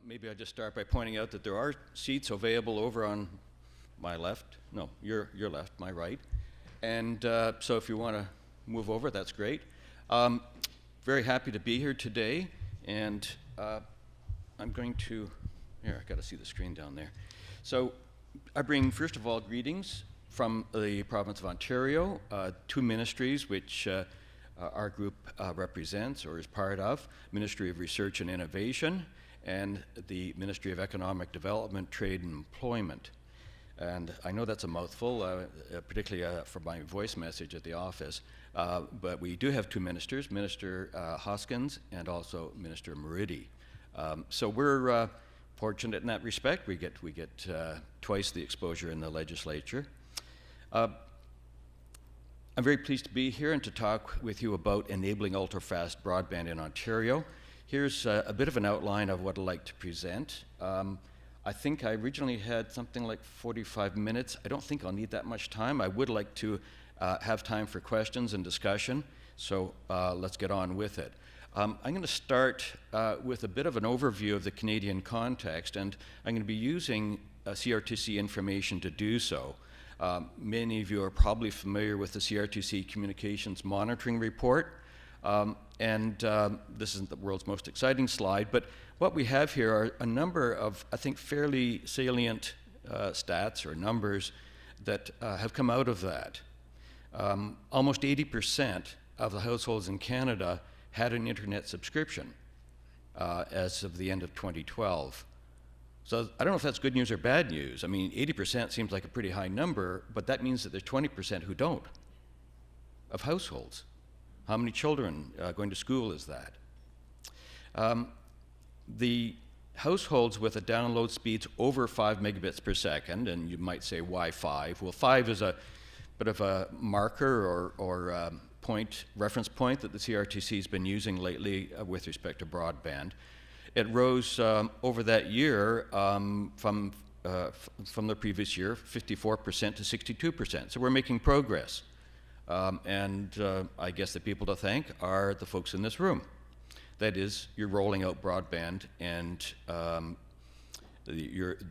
Maybe I'll just start by pointing out that there are seats available over on my left. No, your left, my right. And so if you want to move over, that's great. Very happy to be here today. And I'm going to, here, I got to see the screen down there. So I bring, first of all, greetings from the province of Ontario, two ministries which our group represents or is part of, Ministry of Research and Innovation, and the Ministry of Economic Development, Trade and Employment. And I know that's a mouthful, particularly for my voice message at the office, but we do have two ministers, Minister Hoskins and also Minister Moridi. So we're fortunate in that respect. We get twice the exposure in the legislature. I'm very pleased to be here and to talk with you about enabling ultra-fast broadband in Ontario. Here's a bit of an outline of what I'd like to present. I think I originally had something like 45 minutes. I don't think I'll need that much time. I would like to have time for questions and discussion, so let's get on with it. I'm going to start with a bit of an overview of the Canadian context, and I'm going to be using CRTC information to do so. Many of you are probably familiar with the CRTC Communications Monitoring Report, and this isn't the world's most exciting slide, but what we have here are a number of, I think, fairly salient stats or numbers that have come out of that. Almost 80% of the households in Canada had an internet subscription as of the end of 2012. So I don't know if that's good news or bad news. I mean, 80% seems like a pretty high number, but that means that there's 20% who don't, of households. How many children going to school is that? The households with a download speeds over 5 megabits per second, and you might say, why 5? Well, 5 is a bit of a marker or reference point that the CRTC has been using lately with respect to broadband. It rose over that year from the previous year, 54% to 62%. So we're making progress. And I guess the people to thank are the folks in this room. That is, you're rolling out broadband, and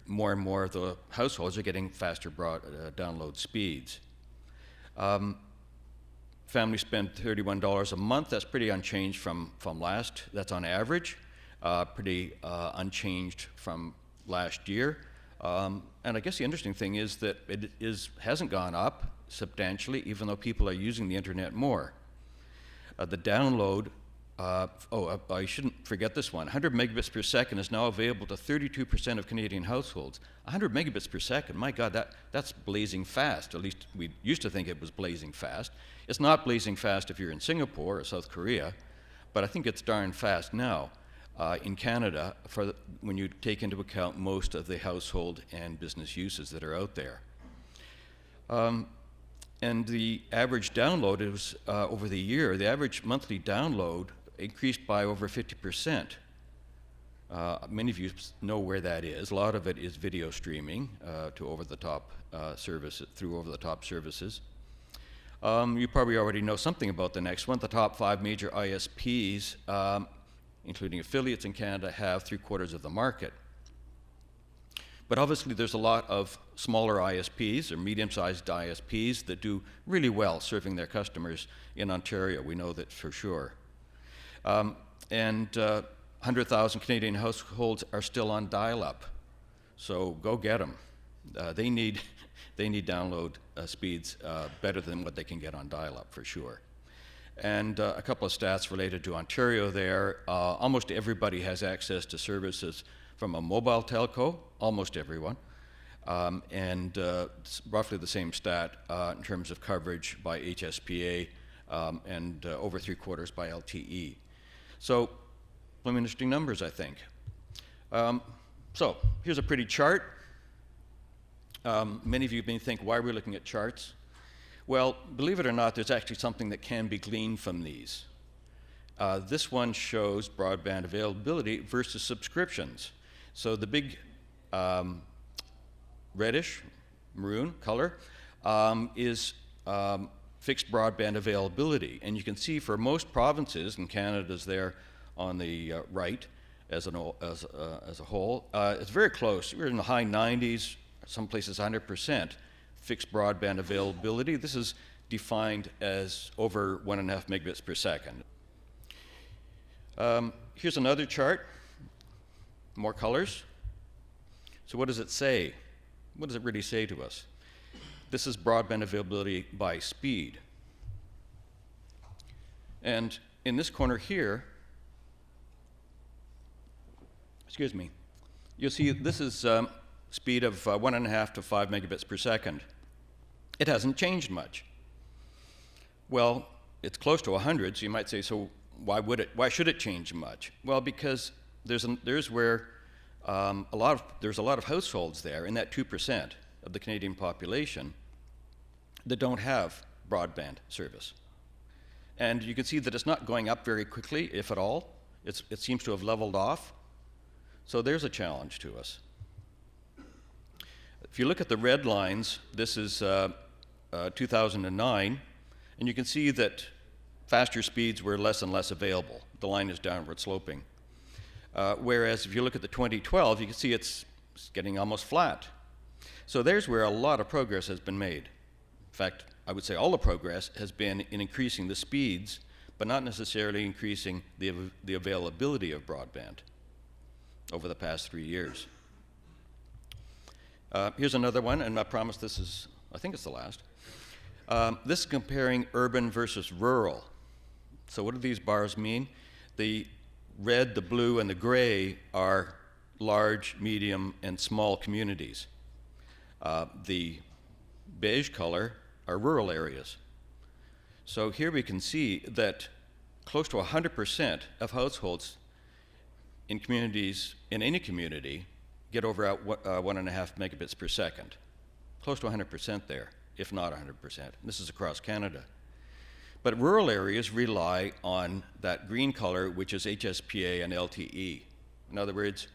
more and more of the households are getting faster download speeds. Families spend $31 a month. That's pretty unchanged from last. That's on average. Pretty unchanged from last year. And I guess the interesting thing is that it hasn't gone up substantially, even though people are using the internet more. The download, I shouldn't forget this one. 100 megabits per second is now available to 32% of Canadian households. 100 megabits per second, my God, that's blazing fast. At least we used to think it was blazing fast. It's not blazing fast if you're in Singapore or South Korea, but I think it's darn fast now. In Canada, when you take into account most of the household and business uses that are out there. And the average download is, over the year, the average monthly download increased by over 50%. Many of you know where that is. A lot of it is video streaming to over-the-top services, through over-the-top services. You probably already know something about the next one. The top 5 major ISPs, including affiliates in Canada, have 3/4 of the market. But obviously there's a lot of smaller ISPs or medium-sized ISPs that do really well serving their customers in Ontario. We know that for sure. 100,000 Canadian households are still on dial-up. So go get them. They need download speeds better than what they can get on dial-up for sure. And a couple of stats related to Ontario there. Almost everybody has access to services from a mobile telco, almost everyone. And roughly the same stat in terms of coverage by HSPA and over 3/4 by LTE. So some interesting numbers, I think. So here's a pretty chart. Many of you may think, why are we looking at charts? Well, believe it or not, there's actually something that can be gleaned from these. This one shows broadband availability versus subscriptions. So the big reddish, maroon color is fixed broadband availability. And you can see for most provinces, and Canada's there on the right, as a whole. It's very close. We're in the high 90s, some places 100% fixed broadband availability. This is defined as over 1.5 megabits per second. Here's another chart, more colors. So what does it say? What does it really say to us? This is broadband availability by speed. And in this corner here, excuse me, you'll see this is speed of 1.5 to 5 megabits per second. It hasn't changed much. Well, it's close to 100, so you might say, so why should it change much? Well, because there's a lot of households there in that 2% of the Canadian population that don't have broadband service. And you can see that it's not going up very quickly, if at all. It seems to have leveled off. So there's a challenge to us. If you look at the red lines, this is 2009, and you can see that faster speeds were less and less available. The line is downward sloping. Whereas if you look at the 2012, you can see it's getting almost flat. So there's where a lot of progress has been made. In fact, I would say all the progress has been in increasing the speeds, but not necessarily increasing the availability of broadband over the past 3 years. Here's another one, and I promise I think it's the last. This is comparing urban versus rural. So what do these bars mean? The red, the blue, and the gray are large, medium, and small communities. The beige color are rural areas. So here we can see that close to 100% of households in communities, in any community, get over 1.5 megabits per second. Close to 100% there, if not 100%. This is across Canada. But rural areas rely on that green color, which is HSPA and LTE. In other words,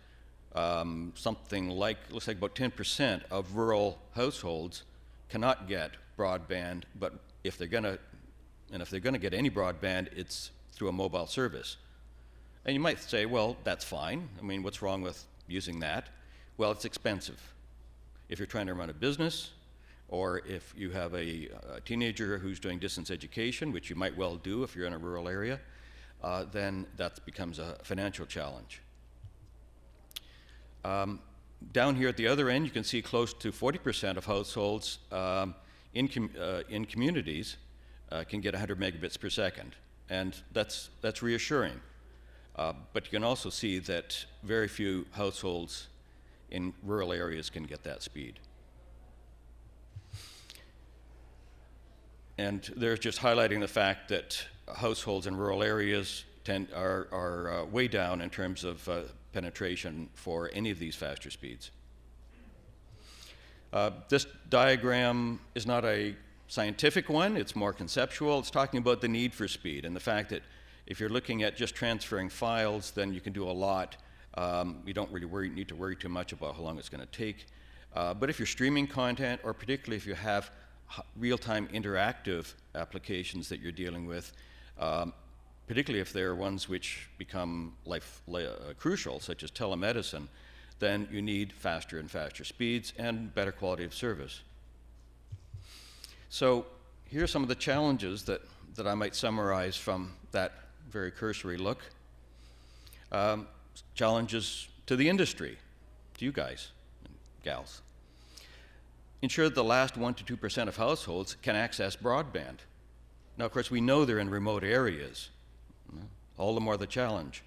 something like, looks like about 10% of rural households cannot get broadband, but if they're gonna get any broadband, it's through a mobile service. And you might say, well, that's fine. I mean, what's wrong with using that? Well, it's expensive. If you're trying to run a business, or if you have a teenager who's doing distance education, which you might well do if you're in a rural area, then that becomes a financial challenge. Down here at the other end, you can see close to 40% of households in communities can get 100 megabits per second, and that's reassuring. But you can also see that very few households in rural areas can get that speed. And they're just highlighting the fact that households in rural areas are way down in terms of penetration for any of these faster speeds. This diagram is not a scientific one, it's more conceptual. It's talking about the need for speed and the fact that if you're looking at just transferring files, then you can do a lot. You don't really need to worry too much about how long it's going to take. But if you're streaming content, or particularly if you have real-time interactive applications that you're dealing with, particularly if they're ones which become crucial, such as telemedicine, then you need faster and faster speeds and better quality of service. So here are some of the challenges that I might summarize from that very cursory look. Challenges to the industry, to you guys and gals. Ensure that the last 1% to 2% of households can access broadband. Now, of course, we know they're in remote areas. All the more the challenge.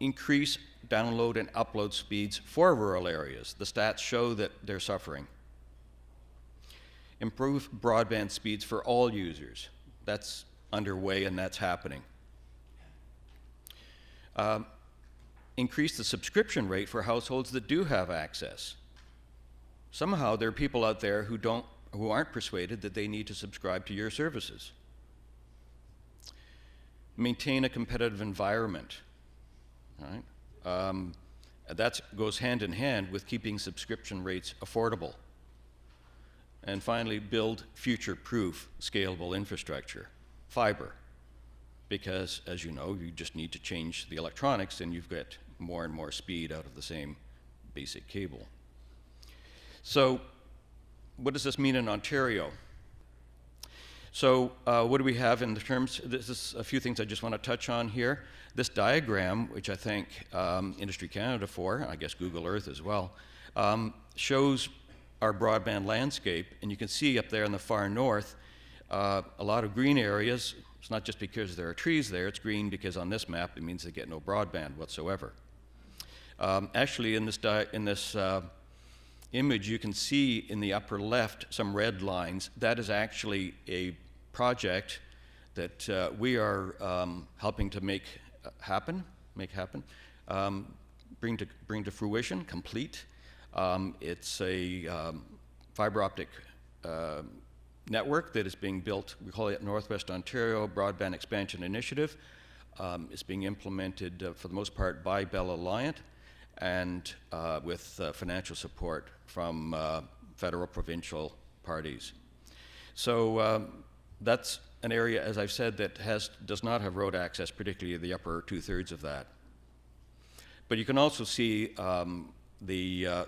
Increase download and upload speeds for rural areas. The stats show that they're suffering. Improve broadband speeds for all users. That's underway and that's happening. Increase the subscription rate for households that do have access. Somehow there are people out there who aren't persuaded that they need to subscribe to your services. Maintain a competitive environment. Right? That goes hand in hand with keeping subscription rates affordable. And finally, build future-proof scalable infrastructure. Fiber. because, as you know, you just need to change the electronics and you've got more and more speed out of the same basic cable. So what does this mean in Ontario? So what do we have in the terms? This is a few things I just want to touch on here. This diagram, which I thank Industry Canada for, and I guess Google Earth as well, shows our broadband landscape. And you can see up there in the far north a lot of green areas. It's not just because there are trees there, it's green because on this map it means they get no broadband whatsoever. Actually, in this image, you can see in the upper left some red lines. That is actually a project that we are helping to make happen, bring to fruition, complete. It's a fiber optic network that is being built. We call it Northwest Ontario Broadband Expansion Initiative. It's being implemented for the most part by Bell Alliant and with financial support from federal, provincial parties. So that's an area, as I've said, that does not have road access, particularly the upper 2/3 of that. But you can also see the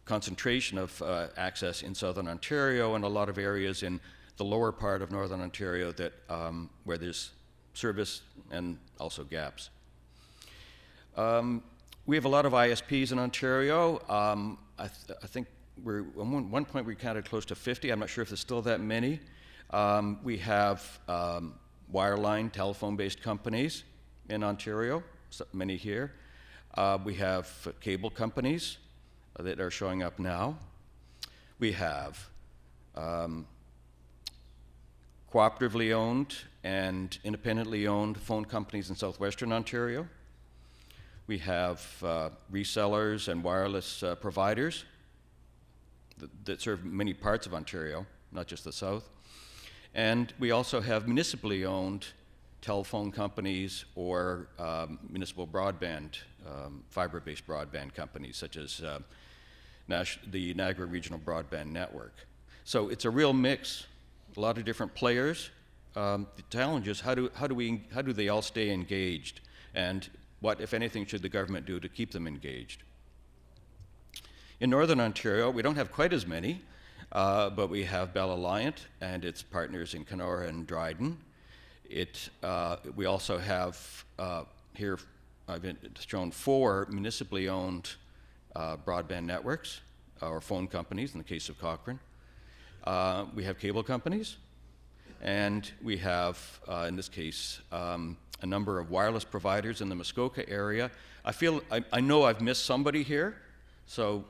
concentration of access in southern Ontario and a lot of areas in the lower part of northern Ontario that where there's service and also gaps. We have a lot of ISPs in Ontario. I think at one point we counted close to 50. I'm not sure if there's still that many. We have wireline telephone-based companies in Ontario, many here. We have cable companies that are showing up now. We have cooperatively owned and independently owned phone companies in southwestern Ontario. We have resellers and wireless providers that serve many parts of Ontario, not just the south. And we also have municipally owned telephone companies or municipal broadband, fiber-based broadband companies, such as the Niagara Regional Broadband Network. So it's a real mix, a lot of different players. The challenge is how do they all stay engaged, and what, if anything, should the government do to keep them engaged? In Northern Ontario, we don't have quite as many, but we have Bell Alliant and its partners in Kenora and Dryden. We also have here, I've shown 4 municipally owned broadband networks, or phone companies in the case of Cochrane. We have cable companies, and we have, in this case, a number of wireless providers in the Muskoka area. I know I've missed somebody here, so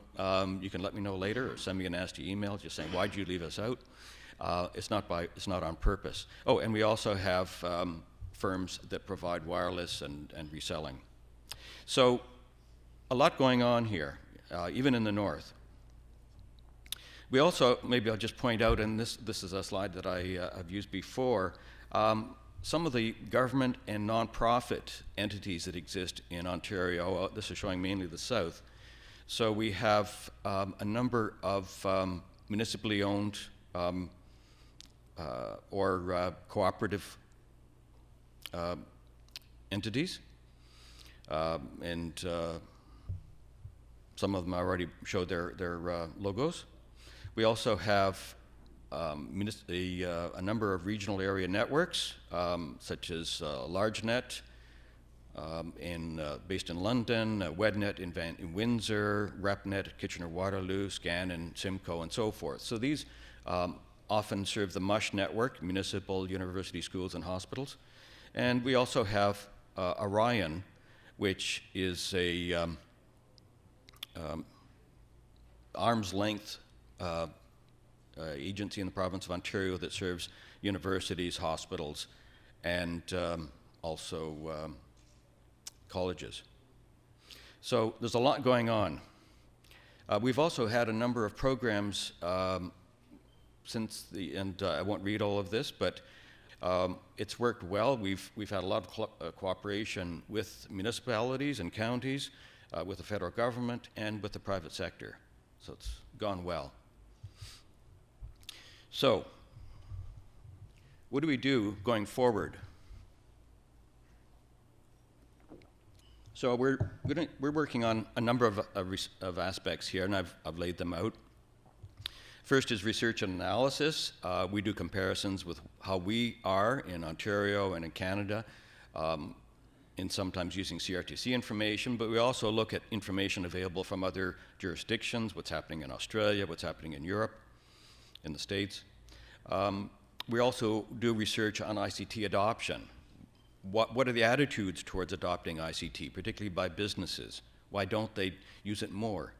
you can let me know later or send me a nasty email just saying, why'd you leave us out? It's not on purpose. Oh, and we also have firms that provide wireless and reselling. So a lot going on here, even in the north. We also, maybe I'll just point out, and this is a slide that I've used before, some of the government and nonprofit entities that exist in Ontario. This is showing mainly the south. So we have a number of municipally owned or cooperative entities, and some of them already showed their logos. We also have a number of regional area networks, such as LargeNet, based in London, WEDNet in Windsor, RepNet at Kitchener-Waterloo, SCAN in Simcoe, and so forth. So these often serve the MUSH network, municipal, university, schools, and hospitals. And we also have Orion, which is a arm's length agency in the province of Ontario that serves universities, hospitals, and also colleges. So there's a lot going on. We've also had a number of programs and I won't read all of this, but it's worked well. We've had a lot of cooperation with municipalities and counties, with the federal government, and with the private sector. So it's gone well. So what do we do going forward? So we're working on a number of aspects here, and I've laid them out. First is research and analysis. We do comparisons with how we are in Ontario and in Canada, in sometimes using CRTC information, but we also look at information available from other jurisdictions, what's happening in Australia, what's happening in Europe, in the States. We also do research on ICT adoption. What are the attitudes towards adopting ICT, particularly by businesses? Why don't they use it more?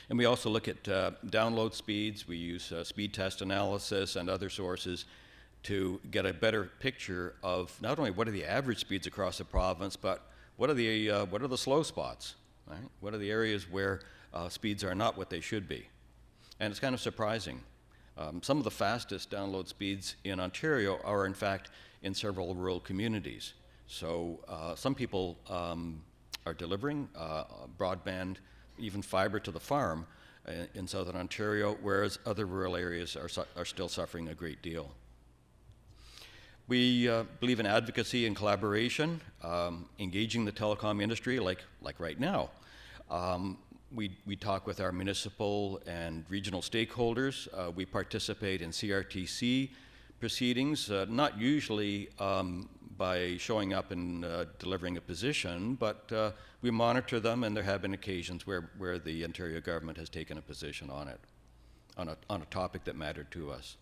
And we also look at download speeds. We use speed test analysis and other sources to get a better picture of not only what are the average speeds across the province, but what are the slow spots, right? What are the areas where speeds are not what they should be? And it's kind of surprising. Some of the fastest download speeds in Ontario are, in fact, in several rural communities. So some people are delivering broadband, even fiber to the farm in southern Ontario, whereas other rural areas are still suffering a great deal. We believe in advocacy and collaboration, engaging the telecom industry like right now. We talk with our municipal and regional stakeholders. We participate in CRTC proceedings, not usually by showing up and delivering a position, but we monitor them, and there have been occasions where the Ontario government has taken a position on it, on a topic that mattered to us.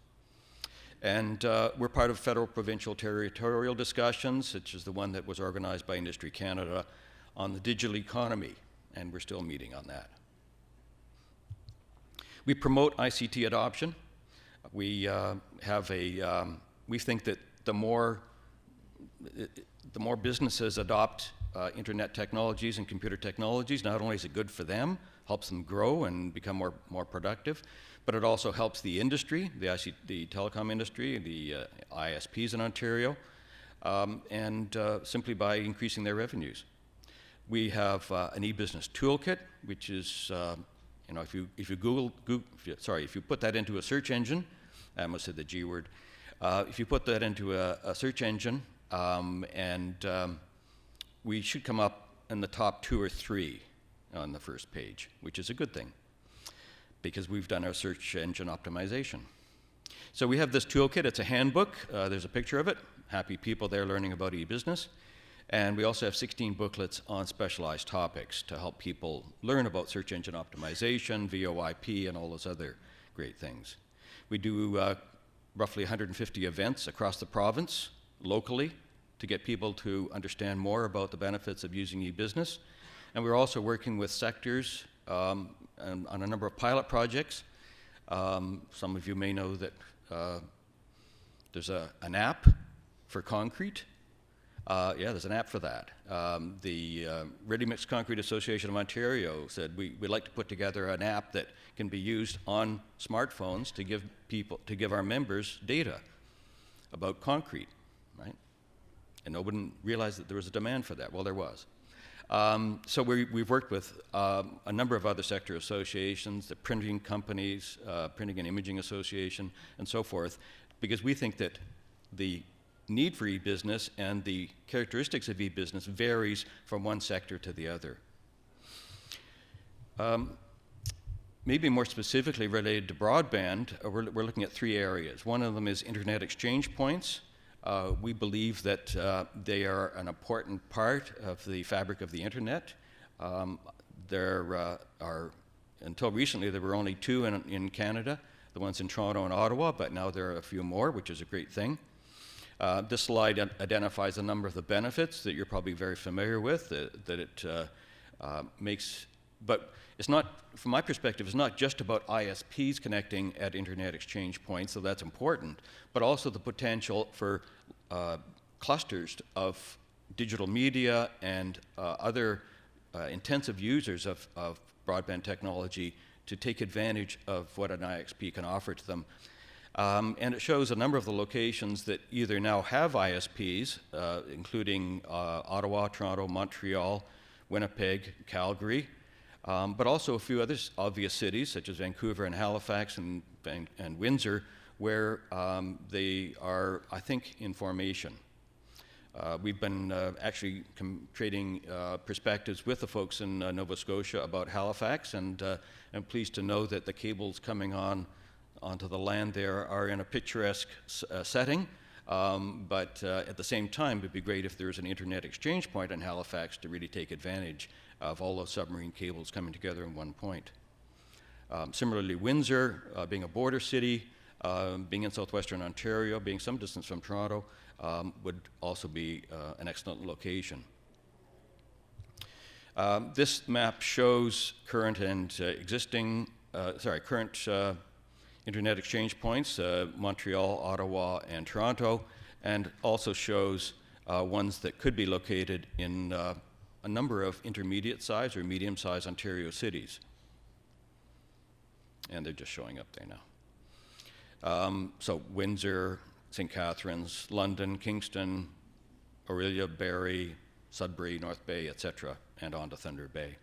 And we're part of federal, provincial, territorial discussions, such as the one that was organized by Industry Canada on the digital economy, and we're still meeting on that. We promote ICT adoption. We we think that the more businesses adopt internet technologies and computer technologies, not only is it good for them, helps them grow and become more productive, but it also helps the industry, the telecom industry, the ISPs in Ontario, and simply by increasing their revenues. We have an e-business toolkit, which is, if you put that into a search engine, I almost said the G word. If you put that into a search engine, we should come up in the top 2 or 3 on the first page, which is a good thing, because we've done our search engine optimization. So we have this toolkit. It's a handbook. There's a picture of it. Happy people there learning about e-business. And we also have 16 booklets on specialized topics to help people learn about search engine optimization, VoIP, and all those other great things. We do roughly 150 events across the province, locally, to get people to understand more about the benefits of using e-business. And we're also working with sectors on a number of pilot projects. Some of you may know that there's an app for concrete. Yeah, there's an app for that. The Ready Mix Concrete Association of Ontario said we'd like to put together an app that can be used on smartphones to give our members data about concrete, right? And nobody realized that there was a demand for that. Well, there was. So we've worked with a number of other sector associations, the printing companies, Printing and Imaging Association, and so forth, because we think that the need for e-business and the characteristics of e-business varies from one sector to the other. Maybe more specifically related to broadband, we're looking at 3 areas. One of them is internet exchange points. We believe that they are an important part of the fabric of the internet. There are, until recently, there were only 2 in Canada, the ones in Toronto and Ottawa, but now there are a few more, which is a great thing. This slide identifies a number of the benefits that you're probably very familiar with, that it makes, but it's not, from my perspective, it's not just about ISPs connecting at internet exchange points, so that's important, but also the potential for clusters of digital media and other intensive users of broadband technology to take advantage of what an ISP can offer to them. And it shows a number of the locations that either now have ISPs, including Ottawa, Toronto, Montreal, Winnipeg, Calgary, but also a few other obvious cities, such as Vancouver and Halifax and Windsor, where they are, I think, in formation. We've been actually trading perspectives with the folks in Nova Scotia about Halifax, and I'm pleased to know that the cables coming onto the land there are in a picturesque setting. But at the same time, it'd be great if there's an internet exchange point in Halifax to really take advantage of all those submarine cables coming together in one point. Similarly, Windsor, being a border city, being in southwestern Ontario, being some distance from Toronto, would also be an excellent location. This map shows current and current internet exchange points, Montreal, Ottawa, and Toronto, and also shows ones that could be located in a number of intermediate-sized or medium-sized Ontario cities. And they're just showing up there now. So Windsor, St. Catharines, London, Kingston, Orillia, Barrie, Sudbury, North Bay, etc., and on to Thunder Bay.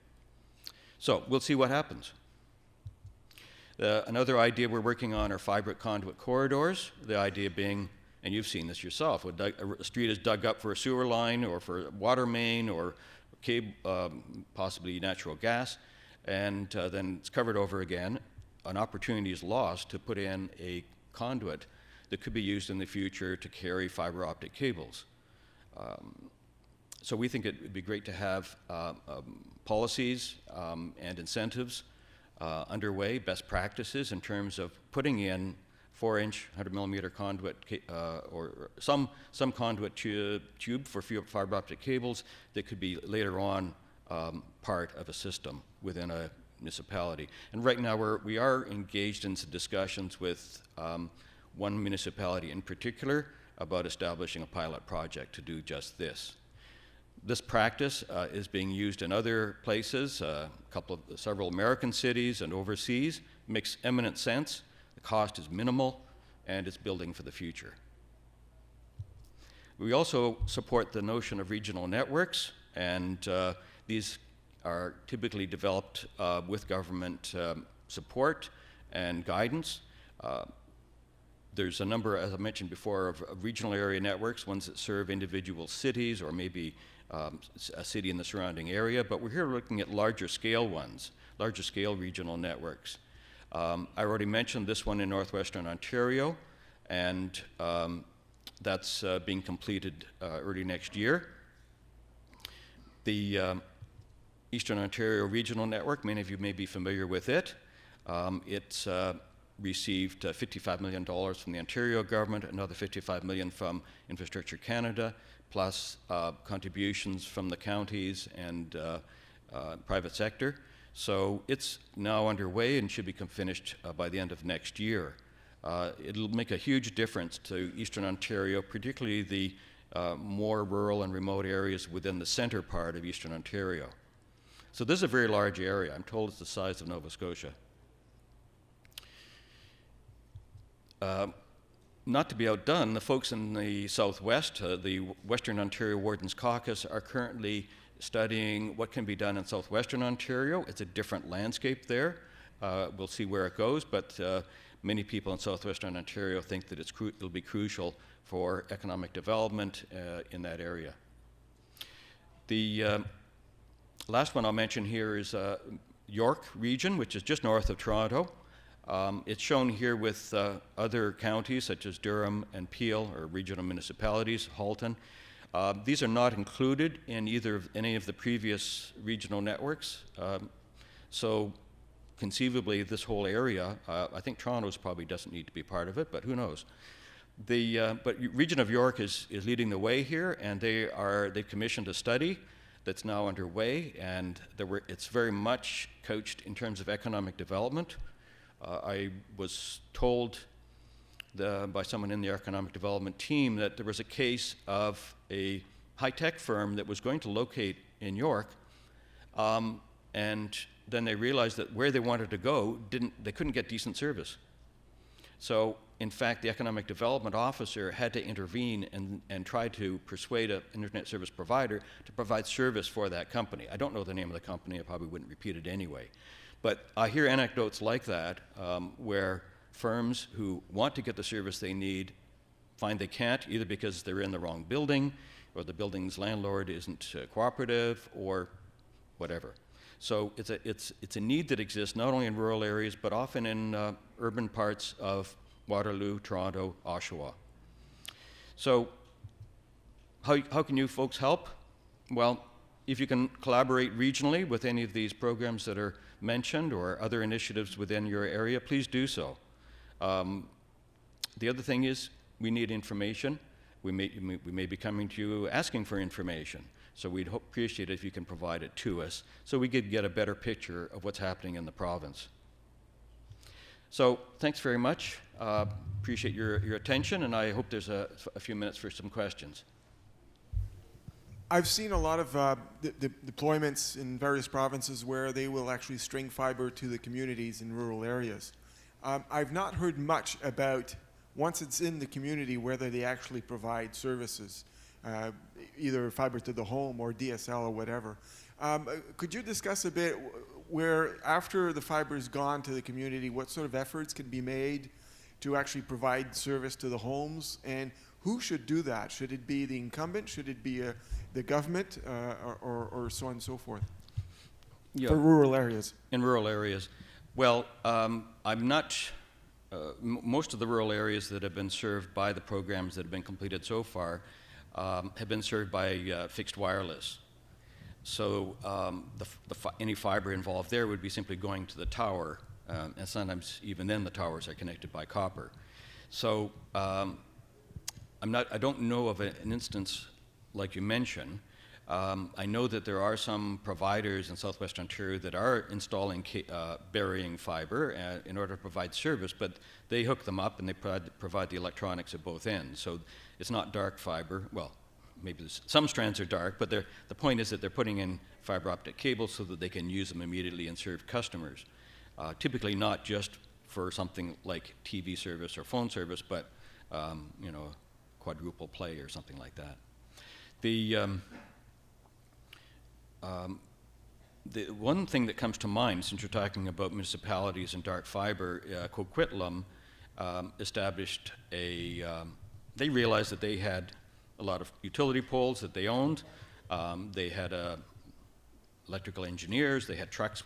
So we'll see what happens. Another idea we're working on are fiber conduit corridors. The idea being, and you've seen this yourself, a street is dug up for a sewer line or for a water main or cable, possibly natural gas, and then it's covered over again. An opportunity is lost to put in a conduit that could be used in the future to carry fiber optic cables. So we think it would be great to have policies and incentives underway, best practices in terms of putting in 4-inch, 100-millimeter conduit or some conduit tube for fiber optic cables that could be later on part of a system within a municipality. And right now we are engaged in some discussions with one municipality in particular about establishing a pilot project to do just this. This practice is being used in other places, several American cities and overseas. Makes eminent sense. The cost is minimal, and it's building for the future. We also support the notion of regional networks, and these are typically developed with government support and guidance. There's a number, as I mentioned before, of regional area networks, ones that serve individual cities or maybe a city in the surrounding area, but we're here looking at larger scale ones, larger scale regional networks. I already mentioned this one in northwestern Ontario, and that's being completed early next year. The Eastern Ontario Regional Network, many of you may be familiar with it. It's received $55 million from the Ontario government, another $55 million from Infrastructure Canada, plus contributions from the counties and private sector. So it's now underway and should be finished by the end of next year. It'll make a huge difference to Eastern Ontario, particularly the more rural and remote areas within the center part of Eastern Ontario. So this is a very large area. I'm told it's the size of Nova Scotia. Not to be outdone, the folks in the Southwest, the Western Ontario Wardens Caucus, are currently studying what can be done in Southwestern Ontario. It's a different landscape there. We'll see where it goes, but many people in Southwestern Ontario think that it'll be crucial for economic development in that area. The last one I'll mention here is York region, which is just north of Toronto. It's shown here with other counties such as Durham and Peel, or regional municipalities, Halton. These are not included in any of the previous regional networks. So conceivably, this whole area, I think Toronto's probably doesn't need to be part of it, but who knows? But region of York is leading the way here, and they commissioned a study that's now underway, and it's very much couched in terms of economic development. I was told by someone in the economic development team that there was a case of a high-tech firm that was going to locate in York, and then they realized that where they wanted to go, they couldn't get decent service. So, in fact, the economic development officer had to intervene and try to persuade an internet service provider to provide service for that company. I don't know the name of the company. I probably wouldn't repeat it anyway. But I hear anecdotes like that where firms who want to get the service they need find they can't, either because they're in the wrong building, or the building's landlord isn't cooperative, or whatever. So it's a need that exists not only in rural areas, but often in urban parts of Waterloo, Toronto, Oshawa. So how can you folks help? Well, if you can collaborate regionally with any of these programs that are mentioned or other initiatives within your area, please do so. The other thing is we need information. We may be coming to you asking for information. So we'd appreciate it if you can provide it to us so we could get a better picture of what's happening in the province. So thanks very much. Appreciate your attention, and I hope there's a few minutes for some questions. I've seen a lot of deployments in various provinces where they will actually string fiber to the communities in rural areas. I've not heard much about, once it's in the community, whether they actually provide services, either fiber to the home or DSL or whatever. Could you discuss a bit where, after the fiber is gone to the community, what sort of efforts can be made to actually provide service to the homes, and who should do that? Should it be the incumbent? Should it be the government, or so on and so forth? Yeah. For rural areas. In rural areas. Well, I'm not, most of the rural areas that have been served by the programs that have been completed so far have been served by fixed wireless. So any fiber involved there would be simply going to the tower, and sometimes even then the towers are connected by copper. So I don't know of an instance like you mentioned. I know that there are some providers in Southwest Ontario that are installing burying fiber in order to provide service, but they hook them up and they provide the electronics at both ends. So it's not dark fiber. Well, maybe some strands are dark, but the point is that they're putting in fiber optic cables so that they can use them immediately and serve customers. Typically not just for something like TV service or phone service, but you know, quadruple play or something like that. The one thing that comes to mind, since you're talking about municipalities and dark fiber, Coquitlam established they realized that they had a lot of utility poles that they owned. They had electrical engineers, they had trucks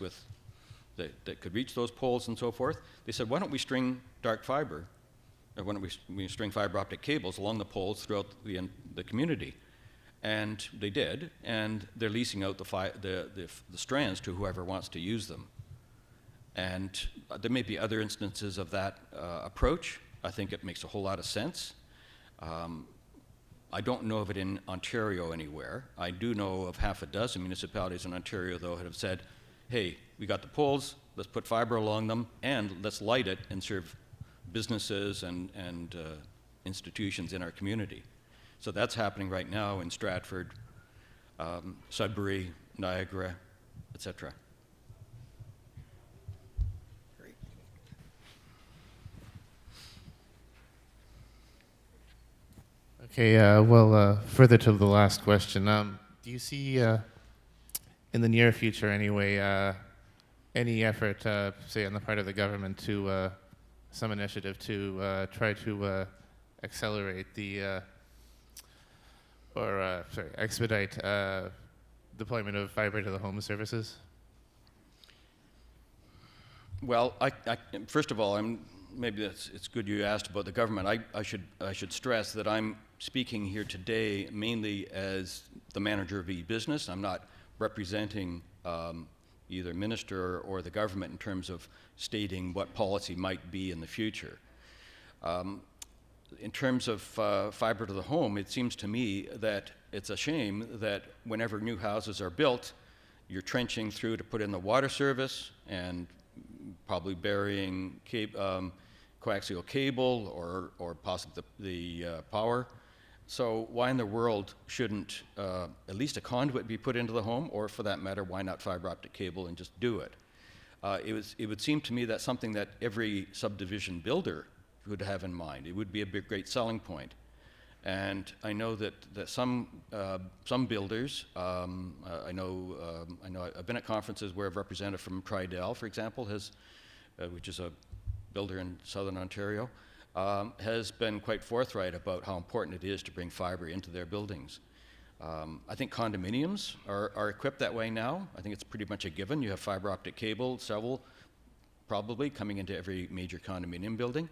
that could reach those poles and so forth. They said, why don't we string dark fiber, or why don't we string fiber optic cables along the poles throughout the community? And they did, and they're leasing out the strands to whoever wants to use them. And there may be other instances of that approach. I think it makes a whole lot of sense. I don't know of it in Ontario anywhere. I do know of half a dozen municipalities in Ontario, though, that have said, hey, we got the poles, let's put fiber along them, and let's light it and serve businesses and institutions in our community. So that's happening right now in Stratford, Sudbury, Niagara, etc. Great. Okay, further to the last question, do you see in the near future anyway, any effort, say on the part of the government to some initiative to try to accelerate the expedite deployment of fiber to the home services? Well, first of all, maybe it's good you asked about the government. I should stress that I'm speaking here today mainly as the manager of e-business. I'm not representing either minister or the government in terms of stating what policy might be in the future. In terms of fiber to the home, it seems to me that it's a shame that whenever new houses are built, you're trenching through to put in the water service and probably burying coaxial cable or possibly the power. So why in the world shouldn't at least a conduit be put into the home, or for that matter, why not fiber optic cable and just do it? It would seem to me that's something that every subdivision builder would have in mind. It would be a great selling point. And I know that some builders, I know I've been at conferences where a representative from Tridel, for example, which is a builder in Southern Ontario, has been quite forthright about how important it is to bring fiber into their buildings. I think condominiums are equipped that way now. I think it's pretty much a given. You have fiber optic cable, several probably coming into every major condominium building.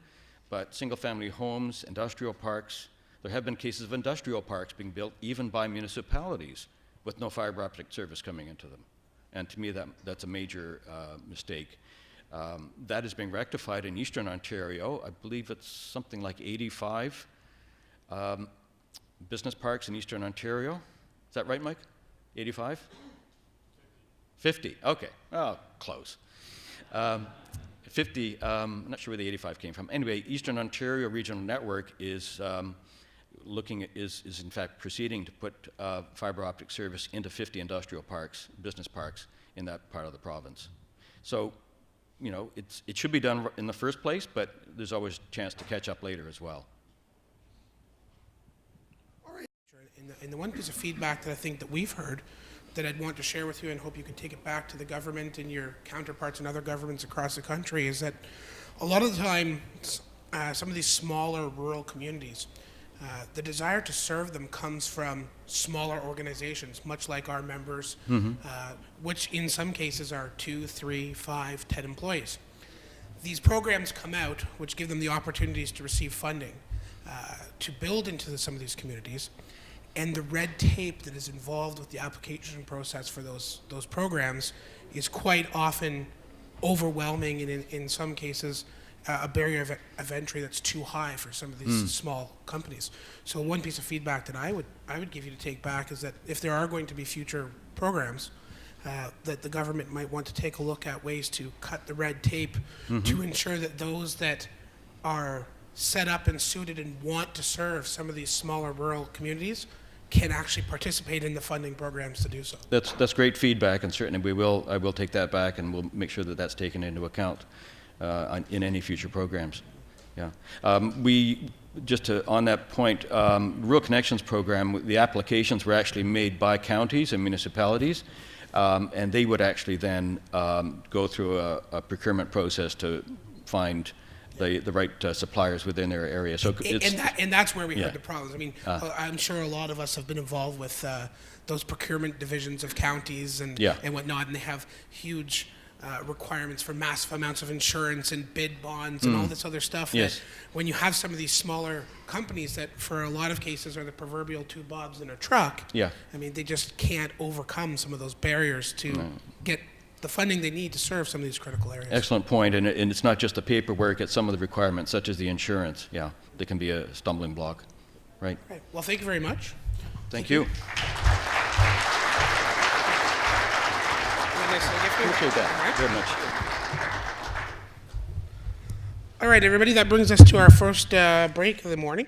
But single-family homes, industrial parks, there have been cases of industrial parks being built even by municipalities with no fiber optic service coming into them. And to me, that's a major mistake. That is being rectified in Eastern Ontario. I believe it's something like 85 business parks in Eastern Ontario. Is that right, Mike? 85? 50, okay. Oh, close. 50, I'm not sure where the 85 came from. Anyway, Eastern Ontario Regional Network is is in fact proceeding to put fiber optic service into 50 industrial parks, business parks in that part of the province. So, you know, it should be done in the first place, but there's always a chance to catch up later as well. All right. And the one piece of feedback that I think that we've heard that I'd want to share with you and hope you can take it back to the government and your counterparts in other governments across the country is that a lot of the time, some of these smaller rural communities, the desire to serve them comes from smaller organizations, much like our members, which in some cases are 2, 3, 5, 10 employees. These programs come out, which give them the opportunities to receive funding to build into some of these communities, and the red tape that is involved with the application process for those programs is quite often overwhelming, and in some cases, a barrier of entry that's too high for some of these small companies. So one piece of feedback that I would give you to take back is that if there are going to be future programs, that the government might want to take a look at ways to cut the red tape to ensure that those that are set up and suited and want to serve some of these smaller rural communities can actually participate in the funding programs to do so. That's great feedback, and certainly I will take that back, and we'll make sure that that's taken into account in any future programs. Yeah. On that point, Rural Connections program, the applications were actually made by counties and municipalities, and they would actually then go through a procurement process to find the right suppliers within their area. So and that's where we heard the problems. I mean, I'm sure a lot of us have been involved with those procurement divisions of counties and whatnot, and they have huge requirements for massive amounts of insurance and bid bonds and all this other stuff. Yes. That when you have some of these smaller companies that for a lot of cases are the proverbial two bobs in a truck, I mean, they just can't overcome some of those barriers to get the funding they need to serve some of these critical areas. Excellent point, and it's not just the paperwork, it's some of the requirements, such as the insurance, that can be a stumbling block, right? Right. Well, thank you very much. Thank you. Appreciate that very much. All right, everybody, that brings us to our first break of the morning.